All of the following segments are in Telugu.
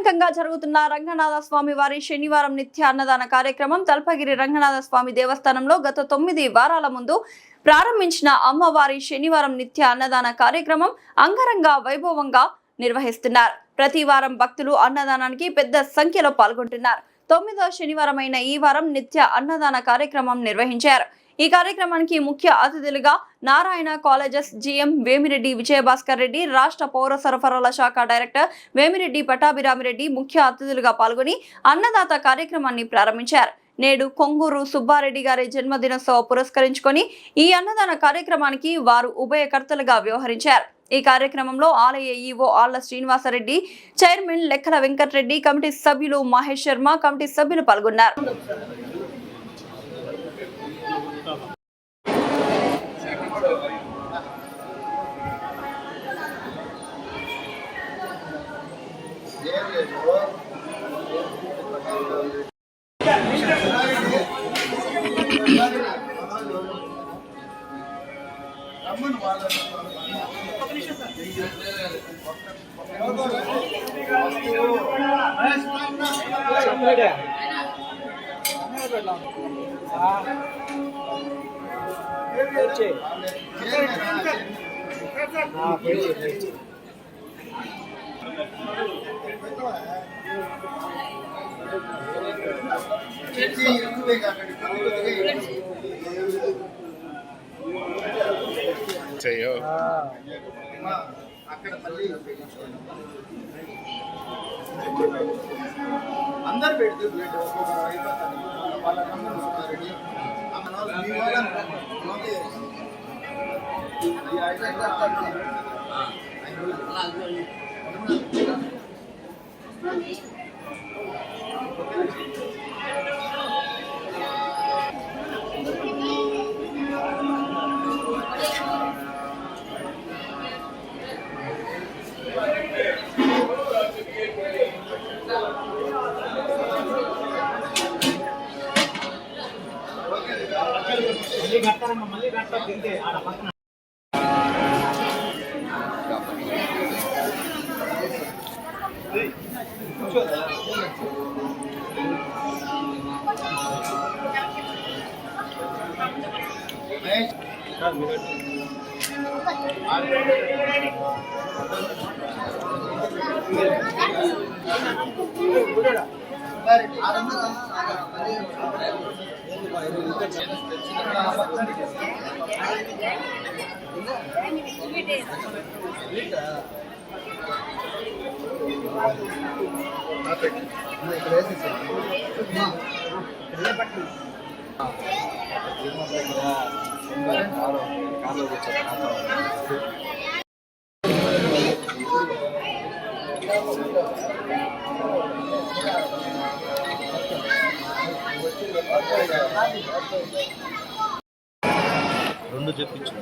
అంగరంగంగా జరుగుతున్న రంగనాథ స్వామి వారి శనివారం నిత్య అన్నదాన కార్యక్రమం తల్పగిరి రంగనాథ స్వామి దేవస్థానంలో గత 9 వారాల ముందు ప్రారంభించిన అమ్మవారి శనివారం నిత్య అన్నదాన కార్యక్రమం అంగరంగ వైభవంగా నిర్వహిస్తున్నారు. ప్రతి వారం భక్తులు అన్నదానానికి పెద్ద సంఖ్యలో పాల్గొంటున్నారు. 9వ శనివారమైన ఈ వారం నిత్య అన్నదాన కార్యక్రమం నిర్వహించారు. ఈ కార్యక్రమానికి ముఖ్య అతిథులుగా నారాయణ కాలేజెస్ జీఎం వేమిరెడ్డి విజయభాస్కర్ రెడ్డి, రాష్ట్ర పౌర సరఫరాల శాఖ డైరెక్టర్ వేమిరెడ్డి పటాభిరామిరెడ్డి ముఖ్య అతిథులుగా పాల్గొని అన్నదాత కార్యక్రమాన్ని ప్రారంభించారు. నేడు కొంగూరు సుబ్బారెడ్డి గారి జన్మదినోత్సవ పురస్కరించుకొని ఈ అన్నదాన కార్యక్రమానికి వారు ఉభయకర్తలుగా వ్యవహరించారు. ఈ కార్యక్రమంలో ఆలయ ఈవో ఆళ్ల శ్రీనివాసరెడ్డి, చైర్మన్ లెక్కల వెంకటరెడ్డి, కమిటీ సభ్యులు మహేష్ శర్మ, కమిటీ సభ్యులు పాల్గొన్నారు. अंदर बैठते రెండు చెప్పించు.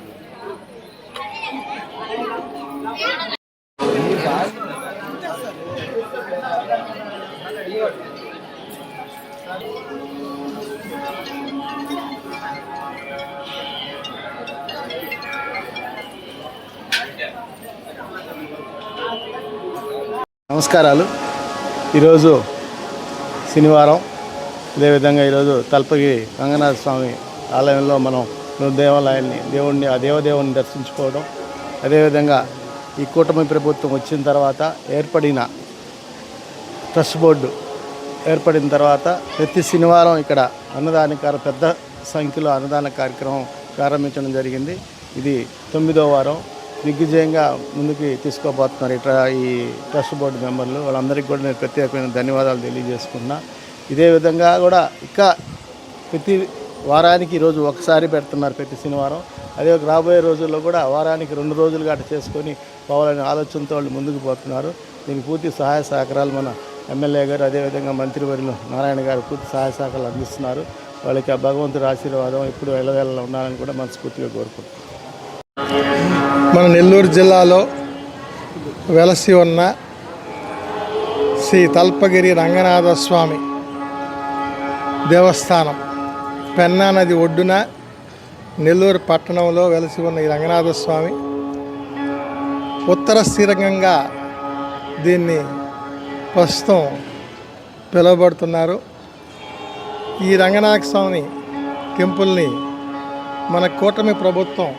నమస్కారాలు. ఈరోజు శనివారం, అదేవిధంగా ఈరోజు తల్పగిరి రంగనాథ స్వామి ఆలయంలో మనం దేవాలయాన్ని ఆ దేవదేవుని దర్శించుకోవడం, అదేవిధంగా ఈ కూటమి ప్రభుత్వం వచ్చిన తర్వాత ఏర్పడిన ట్రస్ట్ బోర్డు ఏర్పడిన తర్వాత ప్రతి శనివారం ఇక్కడ పెద్ద సంఖ్యలో అన్నదాన కార్యక్రమం ప్రారంభించడం జరిగింది. ఇది 9వ వారం. దిగ్విజయంగా ముందుకు తీసుకోబోతున్నారు ఈ ట్రస్ట్ బోర్డు మెంబర్లు. వాళ్ళందరికీ కూడా నేను ప్రత్యేకమైన ధన్యవాదాలు తెలియజేసుకున్నా. ఇదే విధంగా కూడా ఇంకా ప్రతి వారానికి ఈరోజు ఒకసారి పెడుతున్నారు ప్రతి శనివారం. అదే రాబోయే రోజుల్లో కూడా వారానికి 2 రోజులు గట్ట చేసుకొని పోవాలనే ఆలోచనతో వాళ్ళు ముందుకు పోతున్నారు. దీనికి పూర్తి సహాయ సహకారాలు మన ఎమ్మెల్యే గారు, అదేవిధంగా మంత్రివర్యులు నారాయణ గారు పూర్తి సహాయ సహకారాలు అందిస్తున్నారు. వాళ్ళకి ఆ భగవంతుడి ఆశీర్వాదం ఎప్పుడు ఎల్లవేళలా ఉండాలని కూడా మనస్ఫూర్తిగా కోరుకుంటున్నాం. మన నెల్లూరు జిల్లాలో వెలసి ఉన్న శ్రీ తల్పగిరి రంగనాథ స్వామి దేవస్థానం పెన్నా నది ఒడ్డున నెల్లూరు పట్టణంలో వెలసి ఉన్న ఈ రంగనాథ స్వామి ఉత్తర శ్రీరంగంగా దీన్ని ప్రస్తుతం పిలువబడుతున్నారు. ఈ రంగనాథ స్వామి టెంపుల్ని మన కూటమి ప్రభుత్వం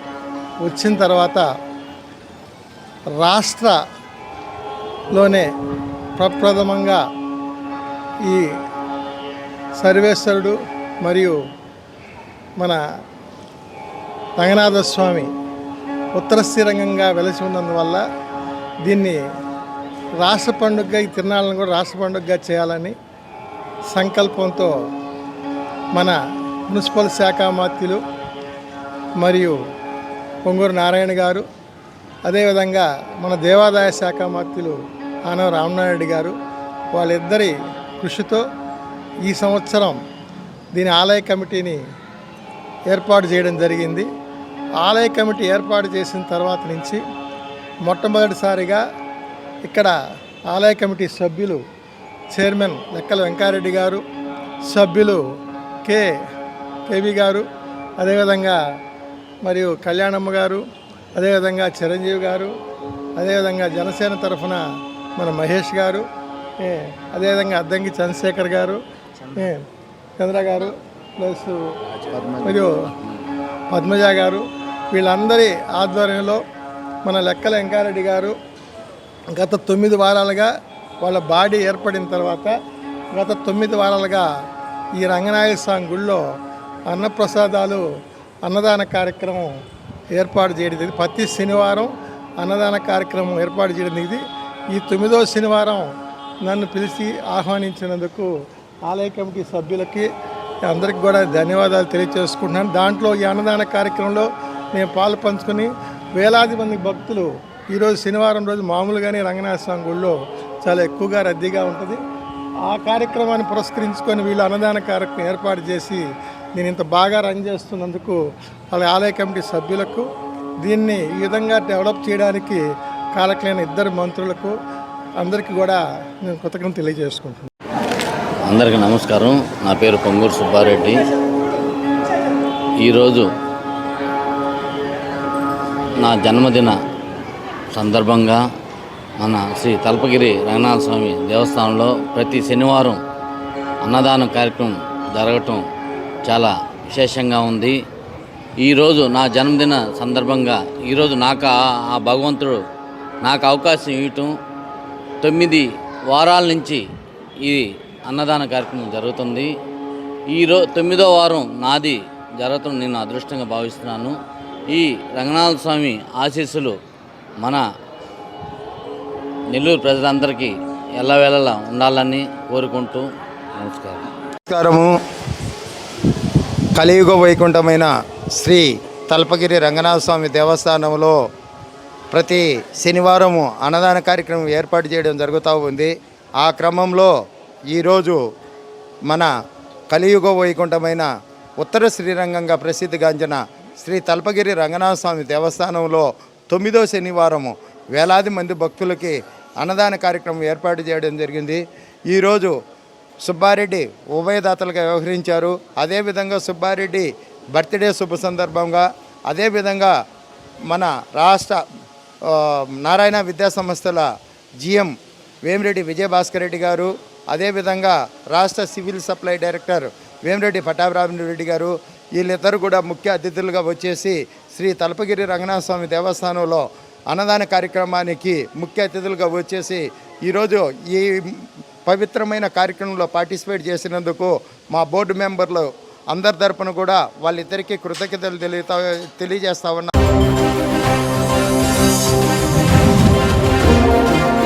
వచ్చిన తర్వాత రాష్ట్రలోనే ప్రప్రథమంగా ఈ సర్వేశ్వరుడు మరియు మన రంగనాథ స్వామి ఉత్తర శ్రీరంగంగా వెలసి ఉన్నందువల్ల దీన్ని రాష్ట్ర పండుగగా ఈ తిరునాళ్ళను కూడా రాష్ట్ర పండుగగా చేయాలని సంకల్పంతో మన మున్సిపల్ శాఖ మంత్రులు మరియు పొంగూరు నారాయణ గారు, అదేవిధంగా మన దేవాదాయ శాఖ మంత్రులు ఆనవ రామనాయుడు గారు వాళ్ళిద్దరి కృషితో ఈ సంవత్సరం దీని ఆలయ కమిటీని ఏర్పాటు చేయడం జరిగింది. ఆలయ కమిటీ ఏర్పాటు చేసిన తర్వాత నుంచి మొట్టమొదటిసారిగా ఇక్కడ ఆలయ కమిటీ సభ్యులు చైర్మన్ లెక్కల వెంకారెడ్డి గారు, సభ్యులు కేవి గారు, అదేవిధంగా మరియు కళ్యాణమ్మ గారు, అదేవిధంగా చిరంజీవి గారు, అదేవిధంగా జనసేన తరఫున మన మహేష్ గారు, అదేవిధంగా అద్దంకి చంద్రశేఖర్ గారు, చంద్ర గారు, ప్లస్ మరియు పద్మజ గారు, వీళ్ళందరి ఆధ్వర్యంలో మన లెక్కల వెంకారెడ్డి గారు గత 9 వారాలుగా వాళ్ళ బాడీ ఏర్పడిన తర్వాత గత 9 వారాలుగా ఈ రంగనాథ స్వామి గుళ్ళో అన్నప్రసాదాలు అన్నదాన కార్యక్రమం ఏర్పాటు చేయడం. ప్రతి శనివారం అన్నదాన కార్యక్రమం ఏర్పాటు చేయడం. ఈ 9వ శనివారం నన్ను పిలిచి ఆహ్వానించినందుకు ఆలయ కమిటీ సభ్యులకి అందరికి కూడా ధన్యవాదాలు తెలియజేసుకుంటున్నాను. దాంట్లో ఈ అన్నదాన కార్యక్రమంలో నేను పాలు పంచుకొని వేలాది మంది భక్తులు ఈరోజు శనివారం రోజు మామూలుగానే రంగనాథ స్వామి గుళ్ళో చాలా ఎక్కువగా రద్దీగా ఉంటుంది. ఆ కార్యక్రమాన్ని పురస్కరించుకొని వీళ్ళు అన్నదాన కార్యక్రమం ఏర్పాటు చేసి నేను ఇంత బాగా రన్ చేస్తున్నందుకు వాళ్ళ ఆలయ కమిటీ సభ్యులకు, దీన్ని ఈ విధంగా డెవలప్ చేయడానికి కాలకలైన ఇద్దరు మంత్రులకు అందరికీ కూడా నేను కృతజ్ఞతలు తెలియజేసుకుంటున్నాను. అందరికీ నమస్కారం. నా పేరు పొంగూరు సుబ్బారెడ్డి. ఈరోజు నా జన్మదిన సందర్భంగా మన శ్రీ తల్పగిరి రంగనాథ స్వామి దేవస్థానంలో ప్రతి శనివారం అన్నదానం కార్యక్రమం జరగటం చాలా విశేషంగా ఉంది. ఈరోజు నా జన్మదిన సందర్భంగా ఈరోజు నాకు ఆ భగవంతుడు నాకు అవకాశం ఇవ్వటం, 9 వారాల నుంచి ఈ అన్నదాన కార్యక్రమం జరుగుతుంది. 9వ వారం నాది జరగటం నేను అదృష్టంగా భావిస్తున్నాను. ఈ రంగనాథ స్వామి ఆశీస్సులు మన నెల్లూరు ప్రజలందరికీ ఎల్లవేళలా ఉండాలని కోరుకుంటూ నమస్కారము. కలియుగ వైకుంఠమైన శ్రీ తల్పగిరి రంగనాథ స్వామి దేవస్థానంలో ప్రతి శనివారము అన్నదాన కార్యక్రమం ఏర్పాటు చేయడం జరుగుతూ ఉంది. ఆ క్రమంలో ఈరోజు మన కలియుగ వైకుంఠమైన ఉత్తర శ్రీరంగంగా ప్రసిద్ధిగాంచిన శ్రీ తల్పగిరి రంగనాథ స్వామి దేవస్థానంలో 9వ శనివారము వేలాది మంది భక్తులకి అన్నదాన కార్యక్రమం ఏర్పాటు చేయడం జరిగింది. ఈరోజు సుబ్బారెడ్డి ఉభయదాతలుగా వ్యవహరించారు. అదేవిధంగా సుబ్బారెడ్డి బర్త్డే శుభ సందర్భంగా, అదేవిధంగా మన రాష్ట్ర నారాయణ విద్యా సంస్థల జిఎం వేమిరెడ్డి విజయభాస్కర్ రెడ్డి గారు, అదేవిధంగా రాష్ట్ర civil supply director Vemireddy Pattabhirami Reddy గారు, వీళ్ళిద్దరు కూడా ముఖ్య అతిథులుగా వచ్చేసి శ్రీ తల్పగిరి రంగనాథ స్వామి దేవస్థానంలో అన్నదాన కార్యక్రమానికి ముఖ్య అతిథులుగా వచ్చేసి ఈరోజు ఈ పవిత్రమైన కార్యక్రమంలో పార్టిసిపేట్ చేసినందుకు మా బోర్డు మెంబర్లు అందరి తరపున కూడా వాళ్ళిద్దరికీ కృతజ్ఞతలు తెలియజేస్తా ఉన్నా.